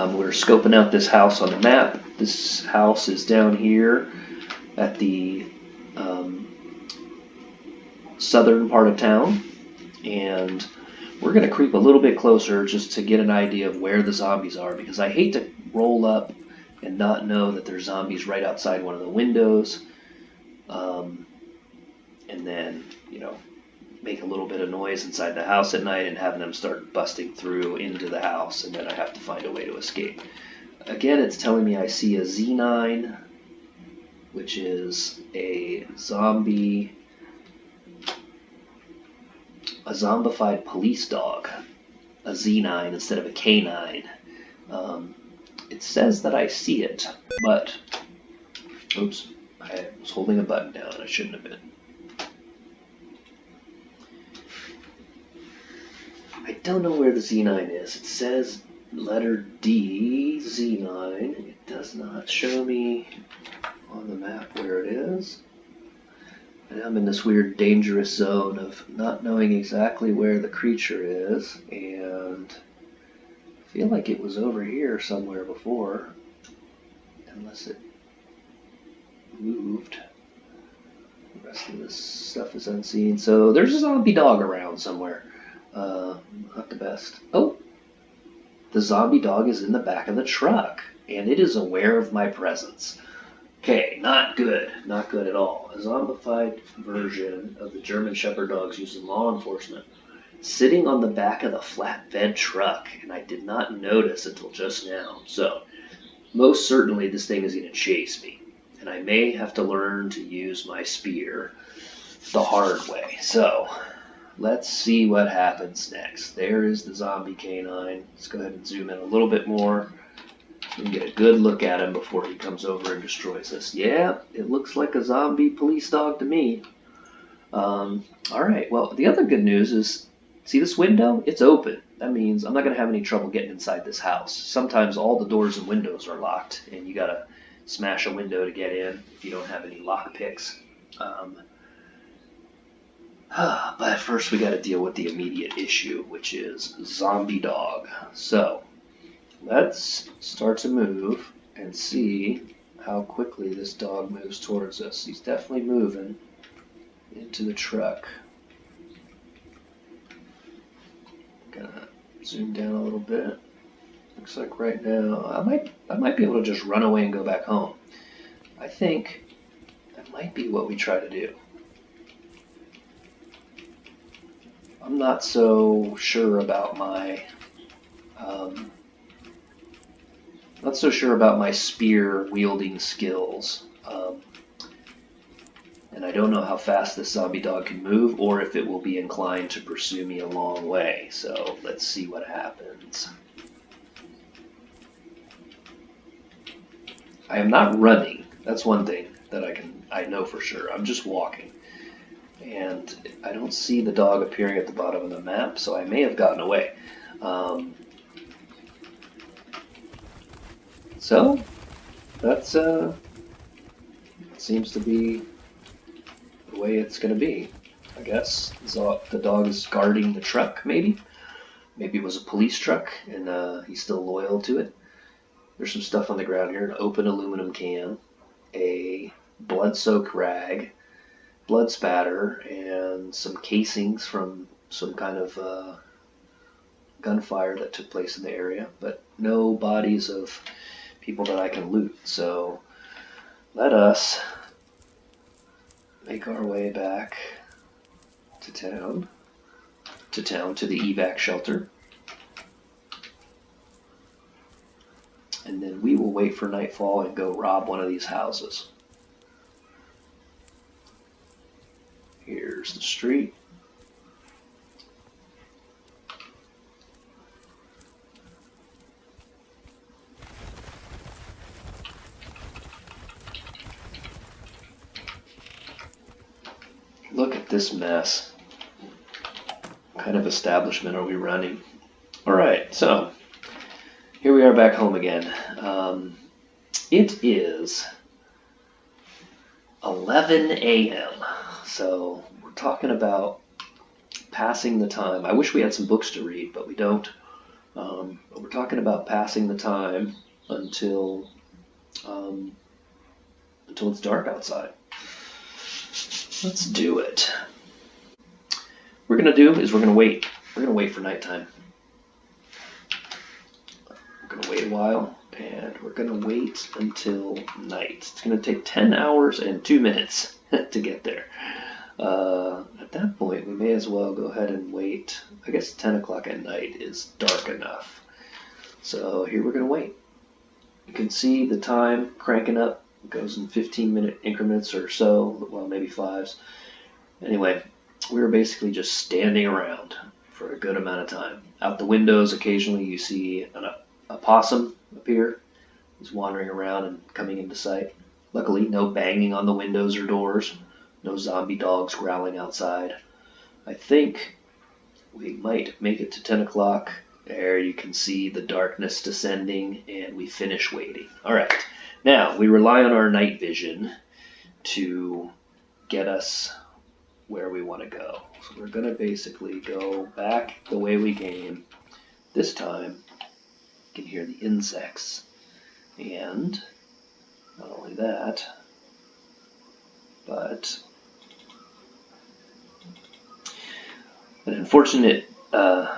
We're scoping out this house on the map. This house is down here at the southern part of town, and we're going to creep a little bit closer just to get an idea of where the zombies are, because I hate to roll up and not know that there's zombies right outside one of the windows, and then, make a little bit of noise inside the house at night and having them start busting through into the house, and then I have to find a way to escape. Again, it's telling me I see a Z9, which is a zombified police dog, a Z9 instead of a K9. It says that I see it, but, oops, I was holding a button down and I shouldn't have been. I don't know where the Z9 is. It says letter D, Z9. It does not show me on the map where it is. And I'm in this weird dangerous zone of not knowing exactly where the creature is, and I feel like it was over here somewhere before, unless it moved. The rest of this stuff is unseen. So there's a zombie dog around somewhere. Not the best. Oh, the zombie dog is in the back of the truck, and it is aware of my presence. Okay, not good. Not good at all. A zombified version of the German Shepherd dogs used in law enforcement, sitting on the back of the flatbed truck, and I did not notice until just now. So, most certainly this thing is going to chase me, and I may have to learn to use my spear the hard way. So, let's see what happens next. There is the zombie canine. Let's go ahead and zoom in a little bit more and get a good look at him before he comes over and destroys us. Yeah, it looks like a zombie police dog to me. Alright, well, the other good news is, see this window? It's open. That means I'm not going to have any trouble getting inside this house. Sometimes all the doors and windows are locked, and you got to smash a window to get in if you don't have any lock picks. But first we got to deal with the immediate issue, which is zombie dog. So, let's start to move and see how quickly this dog moves towards us. He's definitely moving into the truck. Gonna zoom down a little bit. Looks like right now I might be able to just run away and go back home. I think that might be what we try to do. I'm not so sure about my spear wielding skills, and I don't know how fast this zombie dog can move, or if it will be inclined to pursue me a long way. So let's see what happens. I am not running. That's one thing that I know for sure. I'm just walking. And I don't see the dog appearing at the bottom of the map, so I may have gotten away. So, that's seems to be the way it's going to be, I guess. So the dog is guarding the truck, maybe? Maybe it was a police truck, and he's still loyal to it. There's some stuff on the ground here, an open aluminum can, a blood-soaked rag, blood spatter, and some casings from some kind of gunfire that took place in the area, but no bodies of people that I can loot. So let us make our way back to town, to the evac shelter, and then we will wait for nightfall and go rob one of these houses. Here's the street. Look at this mess. What kind of establishment are we running? Alright, so here we are back home again. It is 11 a.m. So we're talking about passing the time. I wish we had some books to read, but we don't. But we're talking about passing the time until it's dark outside. Let's do it. What we're gonna do is we're gonna wait. We're gonna wait for nighttime. We're gonna wait a while, and we're gonna wait until night. It's gonna take 10 hours and 2 minutes to get there. At that point, we may as well go ahead and wait. I guess 10 o'clock at night is dark enough. So here we're gonna wait. You can see the time cranking up. It goes in 15-minute increments or so, well, maybe fives. Anyway, we were basically just standing around for a good amount of time. Out the windows, occasionally you see a possum appear. He's wandering around and coming into sight. Luckily, no banging on the windows or doors. No zombie dogs growling outside. I think we might make it to 10 o'clock. There you can see the darkness descending, and we finish waiting. All right. Now, we rely on our night vision to get us where we want to go. So we're going to basically go back the way we came. This time, you can hear the insects. And not only that, but an unfortunate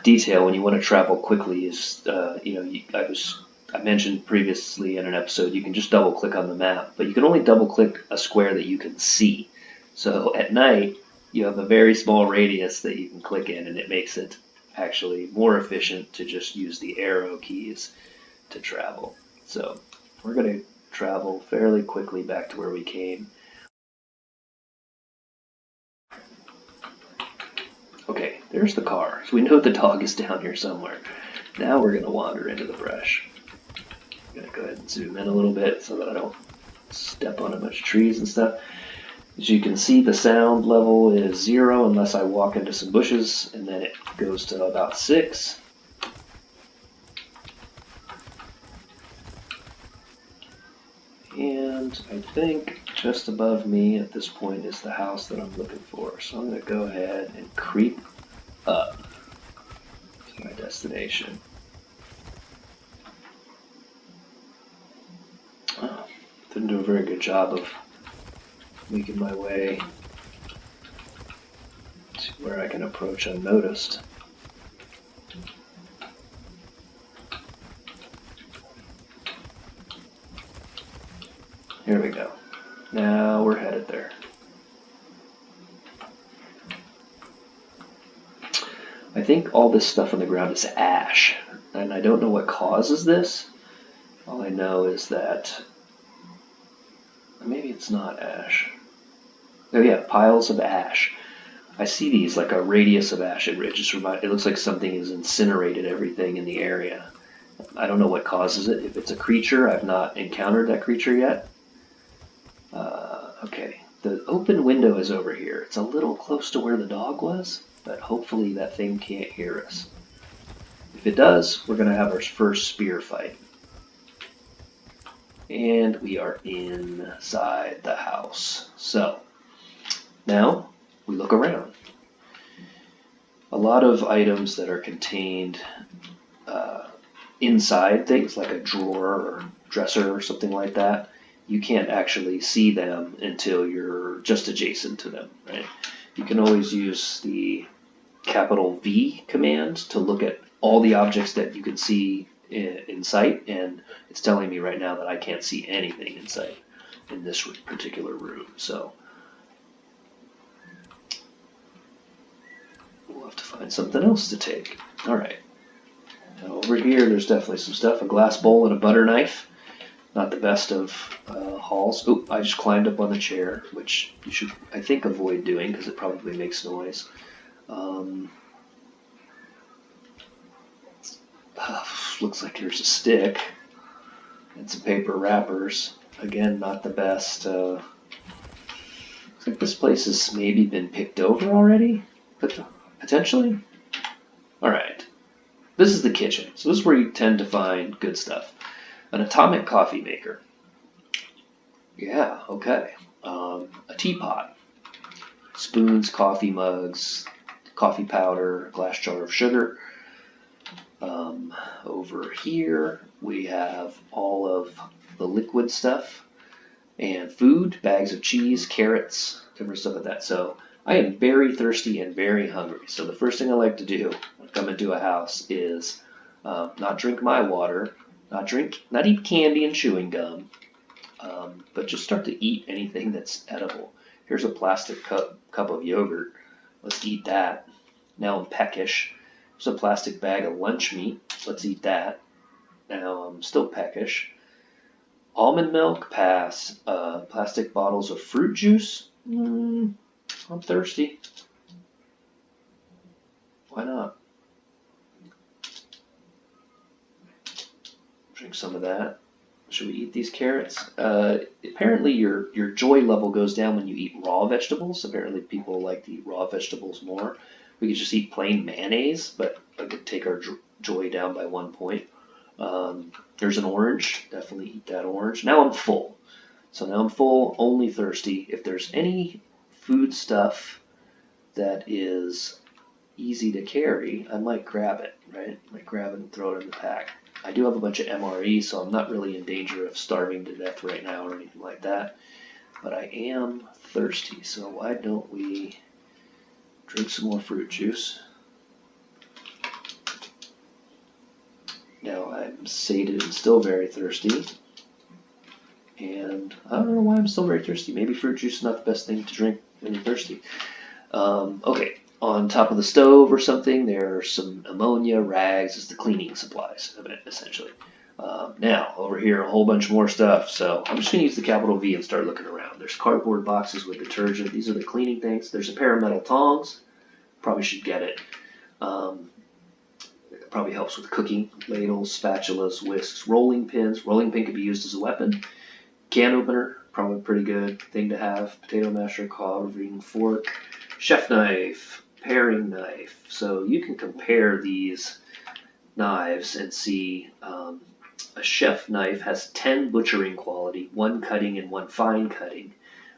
detail when you want to travel quickly is, I mentioned previously in an episode, you can just double click on the map, but you can only double click a square that you can see. So at night, you have a very small radius that you can click in, and it makes it actually more efficient to just use the arrow keys to travel. So we're going to travel fairly quickly back to where we came. Okay, there's the car. So we know the dog is down here somewhere. Now we're going to wander into the brush. I'm going to go ahead and zoom in a little bit so that I don't step on a bunch of trees and stuff. As you can see, the sound level is 0 unless I walk into some bushes, and then it goes to about 6. And I think just above me at this point is the house that I'm looking for. So I'm going to go ahead and creep up to my destination. Oh, didn't do a very good job of making my way to where I can approach unnoticed. Here we go. Now we're headed there. I think all this stuff on the ground is ash, and I don't know what causes this. All I know is that maybe it's not ash. Oh yeah, piles of ash. I see these like a radius of ash. It looks like something has incinerated everything in the area. I don't know what causes it. If it's a creature, I've not encountered that creature yet. Okay, the open window is over here. It's a little close to where the dog was, but hopefully that thing can't hear us. If it does, we're going to have our first spear fight. And we are inside the house. So, now we look around. A lot of items that are contained inside things, like a drawer or dresser or something like that, you can't actually see them until you're just adjacent to them, right? You can always use the capital V command to look at all the objects that you can see in sight, and it's telling me right now that I can't see anything in sight in this particular room, so we'll have to find something else to take. All right. Now over here, there's definitely some stuff. A glass bowl and a butter knife. Not the best of hauls. Oop, I just climbed up on the chair, which you should, I think, avoid doing because it probably makes noise. Looks like there's a stick and some paper wrappers. Again, not the best. Looks like this place has maybe been picked over already, but potentially. All right. This is the kitchen. So this is where you tend to find good stuff. An atomic coffee maker. Yeah, okay. A teapot. Spoons, coffee mugs, coffee powder, a glass jar of sugar. Over here, we have all of the liquid stuff and food, bags of cheese, carrots, different stuff like that. So I am very thirsty and very hungry. So the first thing I like to do when I come into a house is not drink my water, not eat candy and chewing gum, but just start to eat anything that's edible. Here's a plastic cup of yogurt. Let's eat that. Now I'm peckish. Here's a plastic bag of lunch meat. Let's eat that. Now I'm still peckish. Almond milk, pass. Plastic bottles of fruit juice. I'm thirsty. Why not? Drink some of that. Should we eat these carrots? Apparently your joy level goes down when you eat raw vegetables. Apparently people like to eat raw vegetables more. We could just eat plain mayonnaise, but it could take our joy down by 1 point. There's an orange. Definitely eat that orange. Now I'm full. So now I'm full, only thirsty. If there's any food stuff that is easy to carry, I might grab it, right? I might grab it and throw it in the pack. I do have a bunch of MRE, so I'm not really in danger of starving to death right now or anything like that. But I am thirsty, so why don't we drink some more fruit juice? Now I'm sated and still very thirsty. And I don't know why I'm still very thirsty. Maybe fruit juice is not the best thing to drink when you're thirsty. Okay, on top of the stove or something, there's some ammonia, rags, it's the cleaning supplies of it, essentially. Now, over here, a whole bunch more stuff. So I'm just going to use the capital V and start looking around. There's cardboard boxes with detergent. These are the cleaning things. There's a pair of metal tongs. Probably should get it. It probably helps with cooking. Ladles, spatulas, whisks, rolling pins. Rolling pin could be used as a weapon. Can opener, probably a pretty good thing to have. Potato masher, carving fork, chef knife, paring knife. So you can compare these knives and see a chef knife has 10 butchering quality, 1 cutting and 1 fine cutting.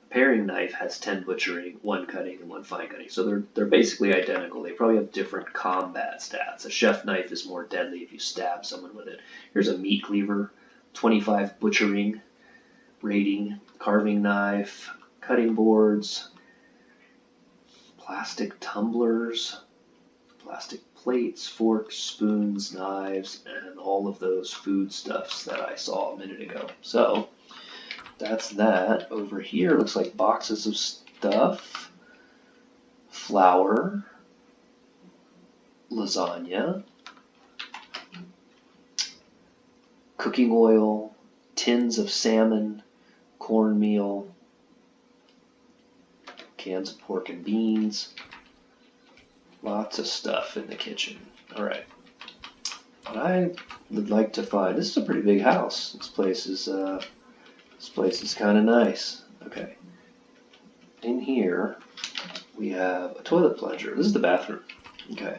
A paring knife has 10 butchering, 1 cutting and 1 fine cutting. So they're basically identical. They probably have different combat stats. A chef knife is more deadly if you stab someone with it. Here's a meat cleaver, 25 butchering rating, carving knife, cutting boards, plastic tumblers, plastic plates, forks, spoons, knives, and all of those foodstuffs that I saw a minute ago. So that's that. Over here looks like boxes of stuff, flour, lasagna, cooking oil, tins of salmon, cornmeal, cans of pork and beans, lots of stuff in the kitchen. All right. What I would like to find, this is a pretty big house. This place is kind of nice. Okay. In here, we have a toilet plunger. This is the bathroom. Okay.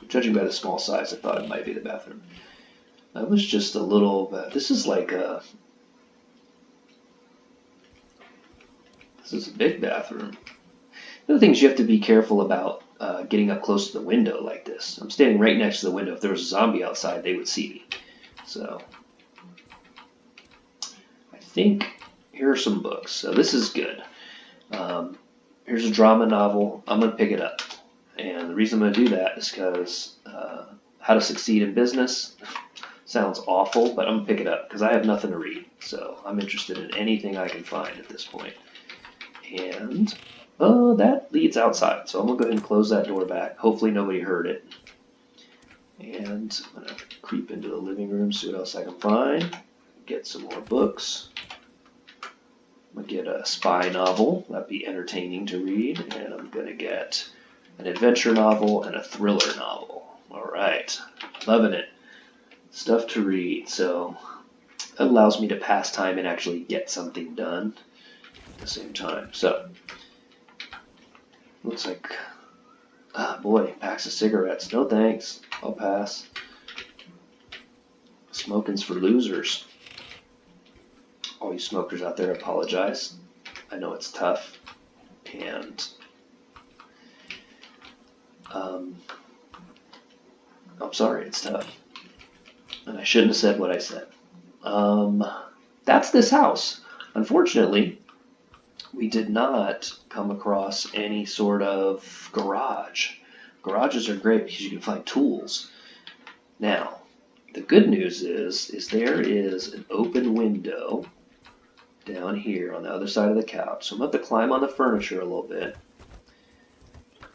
Judging by the small size, I thought it might be the bathroom. That was just a little, this is like a, this is a big bathroom. The other thing is you have to be careful about getting up close to the window like this. I'm standing right next to the window. If there was a zombie outside, they would see me. So I think here are some books. So this is good. Here's a drama novel. I'm going to pick it up. And the reason I'm going to do that is because How to Succeed in Business sounds awful, but I'm going to pick it up because I have nothing to read. So I'm interested in anything I can find at this point. And that leads outside. So I'm going to go ahead and close that door back. Hopefully nobody heard it. And I'm going to creep into the living room, see what else I can find. Get some more books. I'm going to get a spy novel. That'd be entertaining to read. And I'm going to get an adventure novel and a thriller novel. All right. Loving it. Stuff to read. So that allows me to pass time and actually get something done at the same time. So looks like, boy, packs of cigarettes. No thanks. I'll pass. Smoking's for losers. All you smokers out there, apologize. I know it's tough. And I'm sorry, it's tough. And I shouldn't have said what I said. That's this house. Unfortunately, we did not come across any sort of garage. Garages are great because you can find tools. Now, the good news is there is an open window down here on the other side of the couch. So I'm going to have to climb on the furniture a little bit.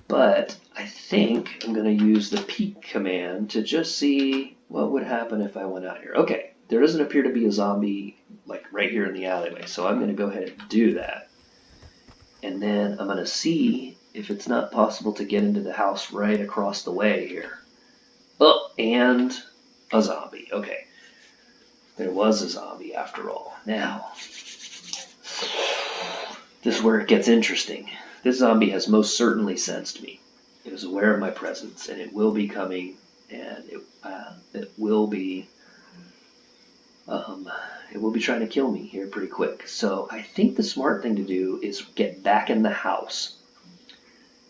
But I think I'm going to use the peek command to just see what would happen if I went out here. Okay, there doesn't appear to be a zombie like right here in the alleyway, so I'm going to go ahead and do that. And then I'm going to see if it's not possible to get into the house right across the way here. Oh, and a zombie. Okay, there was a zombie after all. Now, this is where it gets interesting. This zombie has most certainly sensed me. It is aware of my presence, and it will be coming, and it will be trying to kill me here pretty quick. So I think the smart thing to do is get back in the house,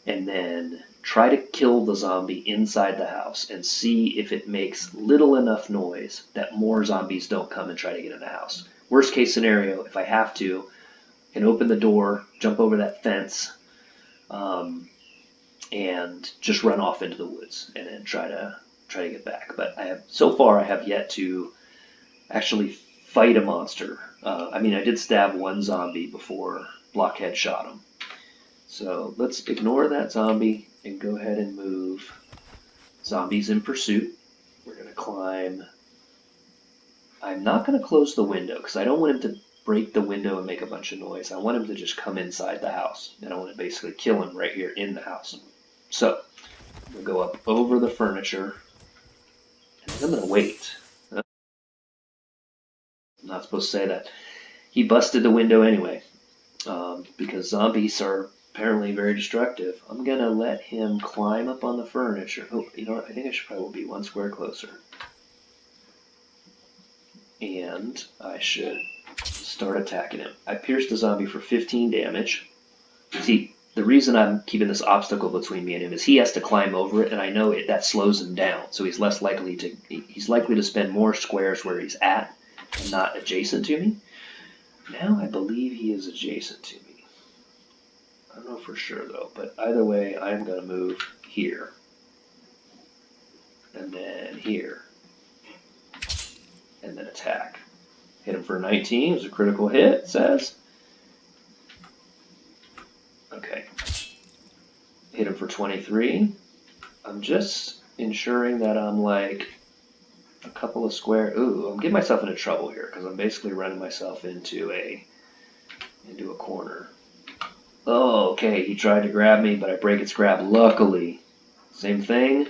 and then try to kill the zombie inside the house, and see if it makes little enough noise that more zombies don't come and try to get in the house. Worst case scenario, if I have to, I can open the door, jump over that fence, and just run off into the woods and then try to get back. But so far I have yet to actually fight a monster. I did stab one zombie before Blockhead shot him. So let's ignore that zombie and go ahead and move zombies in pursuit. We're going to climb. I'm not going to close the window because I don't want him to break the window and make a bunch of noise. I want him to just come inside the house, and I want to basically kill him right here in the house. So we'll go up over the furniture, and I'm going to wait. I'm not supposed to say that. He busted the window anyway, because zombies are apparently very destructive. I'm going to let him climb up on the furniture. Oh, you know what? I think I should probably be one square closer. And I should start attacking him. I pierced the zombie for 15 damage. See, the reason I'm keeping this obstacle between me and him is he has to climb over it, and I know that slows him down. So he's likely to spend more squares where he's at and not adjacent to me. Now I believe he is adjacent to me. I don't know for sure though, but either way, I'm going to move here. And then here. And then attack. Hit him for 19. It was a critical hit, it says. Okay. Hit him for 23. I'm just ensuring that I'm like a couple of square. Ooh, I'm getting myself into trouble here because I'm basically running myself into a corner. Oh, okay. He tried to grab me, but I break its grab. Luckily, same thing.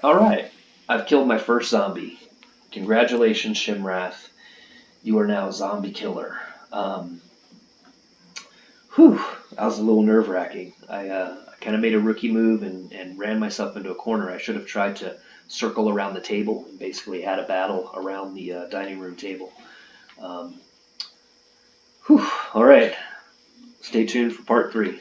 All right. I've killed my first zombie. Congratulations, Shimrath. You are now a zombie killer. That was a little nerve-wracking. I kind of made a rookie move and ran myself into a corner. I should have tried to circle around the table and basically had a battle around the dining room table. All right. Stay tuned for part 3.